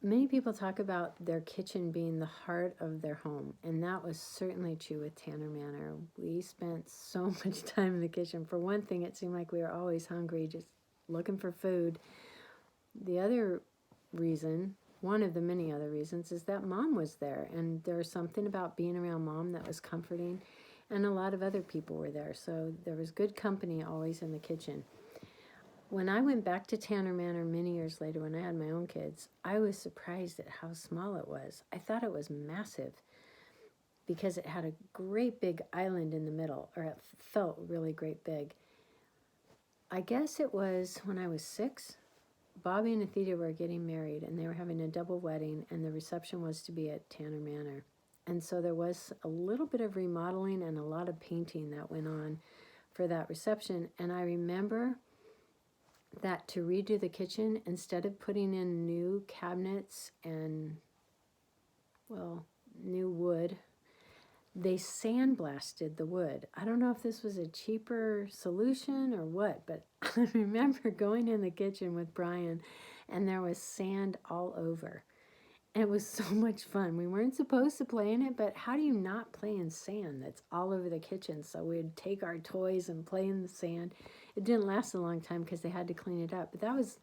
Many people talk about their kitchen being the heart of their home, and that was certainly true with Tanner Manor. We spent so much time in the kitchen. For one thing, it seemed like we were always hungry, just looking for food. The other reason, one of the many other reasons, is that Mom was there, and there was something about being around Mom that was comforting, and a lot of other people were there, so there was good company always in the kitchen. When I went back to Tanner Manor many years later when I had my own kids, I was surprised at how small it was. I thought it was massive because it had a great big island in the middle, or it felt really great big. I guess it was when I was 6. Bobby and Atheta were getting married, and they were having a double wedding, and the reception was to be at Tanner Manor. And so there was a little bit of remodeling and a lot of painting that went on for that reception. And I remember that to redo the kitchen, instead of putting in new cabinets and, well, new wood, they sandblasted the wood. I don't know if this was a cheaper solution or what, but I remember going in the kitchen with Brian and there was sand all over. And it was so much fun. We weren't supposed to play in it, but how do you not play in sand that's all over the kitchen? So we'd take our toys and play in the sand. It didn't last a long time because they had to clean it up. But that was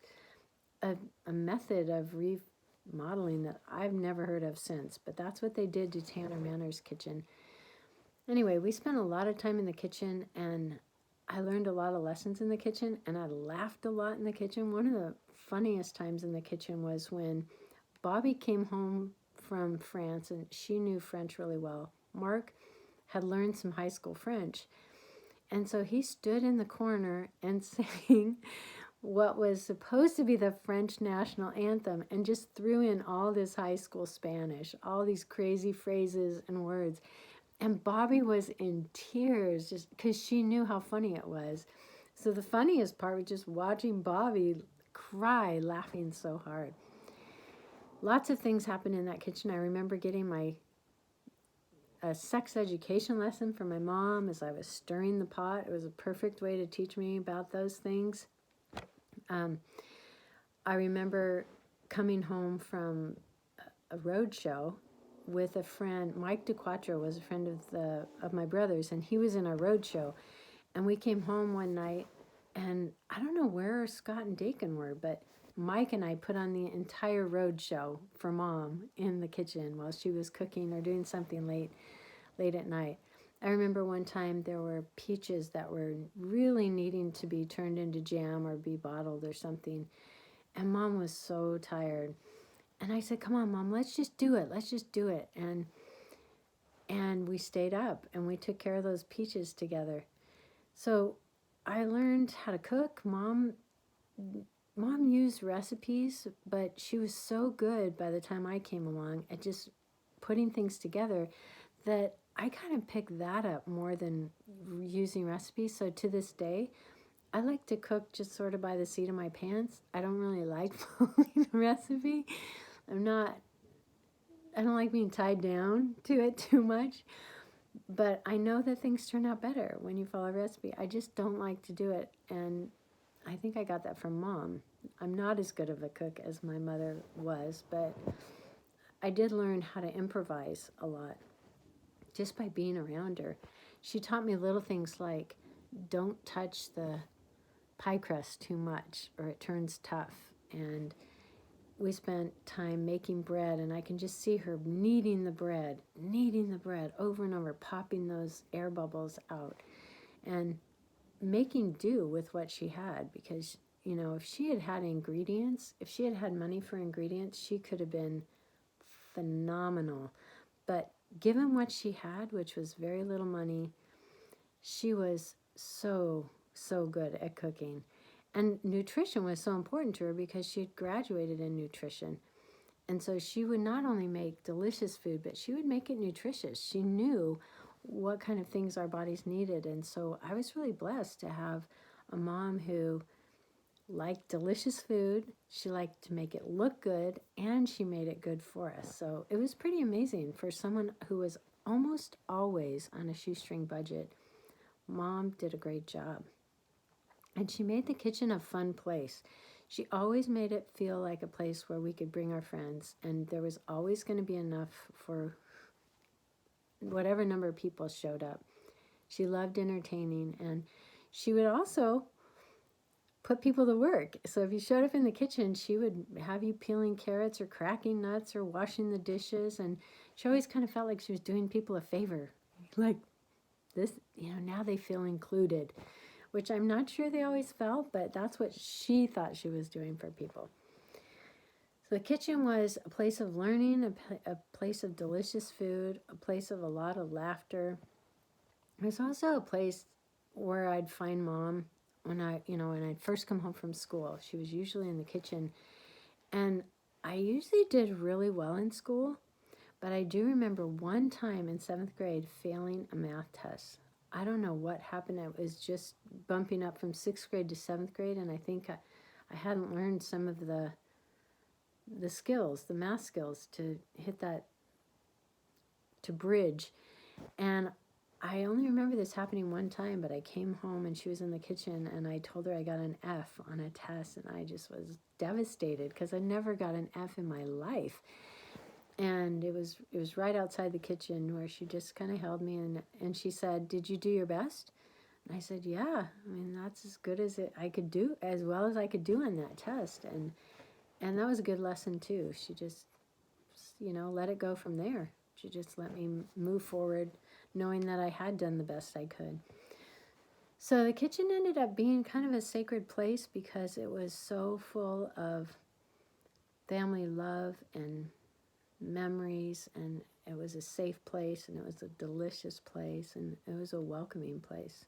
a method of remodeling that I've never heard of since. But that's what they did to Tanner Manor's kitchen. Anyway, we spent a lot of time in the kitchen, and I learned a lot of lessons in the kitchen, and I laughed a lot in the kitchen. One of the funniest times in the kitchen was when Bobby came home from France, and she knew French really well. Mark had learned some high school French, and so he stood in the corner and sang what was supposed to be the French national anthem and just threw in all this high school Spanish, all these crazy phrases and words. And Bobby was in tears just because she knew how funny it was. So the funniest part was just watching Bobby cry, laughing so hard. Lots of things happened in that kitchen. I remember getting my sex education lesson from my mom as I was stirring the pot. It was a perfect way to teach me about those things. I remember coming home from a road show with a friend. Mike DeQuattro was a friend of my brother's, and he was in a road show. And we came home one night, and I don't know where Scott and Dakin were, but Mike and I put on the entire road show for Mom in the kitchen while she was cooking or doing something late at night. I remember one time there were peaches that were really needing to be turned into jam or be bottled or something. And Mom was so tired. And I said, come on, Mom, let's just do it. Let's just do it. And we stayed up and we took care of those peaches together. So I learned how to cook. Mom used recipes, but she was so good by the time I came along at just putting things together that I kind of picked that up more than using recipes. So to this day, I like to cook just sort of by the seat of my pants. I don't really like following a recipe. I don't like being tied down to it too much. But I know that things turn out better when you follow a recipe. I just don't like to do it. And I think I got that from Mom. I'm not as good of a cook as my mother was, but I did learn how to improvise a lot just by being around her. She taught me little things like don't touch the pie crust too much or it turns tough. And we spent time making bread, and I can just see her kneading the bread over and over, popping those air bubbles out and making do with what she had. Because, you know, if she had had ingredients, if she had had money for ingredients, she could have been phenomenal. But given what she had, which was very little money, she was so good at cooking. And nutrition was so important to her because she had graduated in nutrition. And so she would not only make delicious food, but she would make it nutritious. She knew what kind of things our bodies needed. And so I was really blessed to have a mom who liked delicious food. She liked to make it look good, and she made it good for us. So it was pretty amazing for someone who was almost always on a shoestring budget. Mom did a great job. And she made the kitchen a fun place. She always made it feel like a place where we could bring our friends, and there was always going to be enough for whatever number of people showed up. She loved entertaining, and she would also put people to work. So if you showed up in the kitchen, she would have you peeling carrots or cracking nuts or washing the dishes, and she always kind of felt like she was doing people a favor. Like this, now they feel included, which I'm not sure they always felt, but that's what she thought she was doing for people. So the kitchen was a place of learning, a place of delicious food, a place of a lot of laughter. It was also a place where I'd find Mom when I'd first come home from school. She was usually in the kitchen, and I usually did really well in school, but I do remember one time in 7th grade failing a math test. I don't know what happened. It was just bumping up from 6th grade to 7th grade, and I think I hadn't learned some of the skills, the math skills, to hit that, to bridge. And I only remember this happening one time, but I came home and she was in the kitchen, and I told her I got an F on a test, and I just was devastated because I never got an F in my life. And it was right outside the kitchen where she just kind of held me, and she said, "Did you do your best?" And I said, "Yeah, I mean, that's as good as I could do, as well as I could do on that test." And that was a good lesson too. She just, let it go from there. She just let me move forward, knowing that I had done the best I could. So the kitchen ended up being kind of a sacred place because it was so full of family love and memories, and it was a safe place, and it was a delicious place, and it was a welcoming place.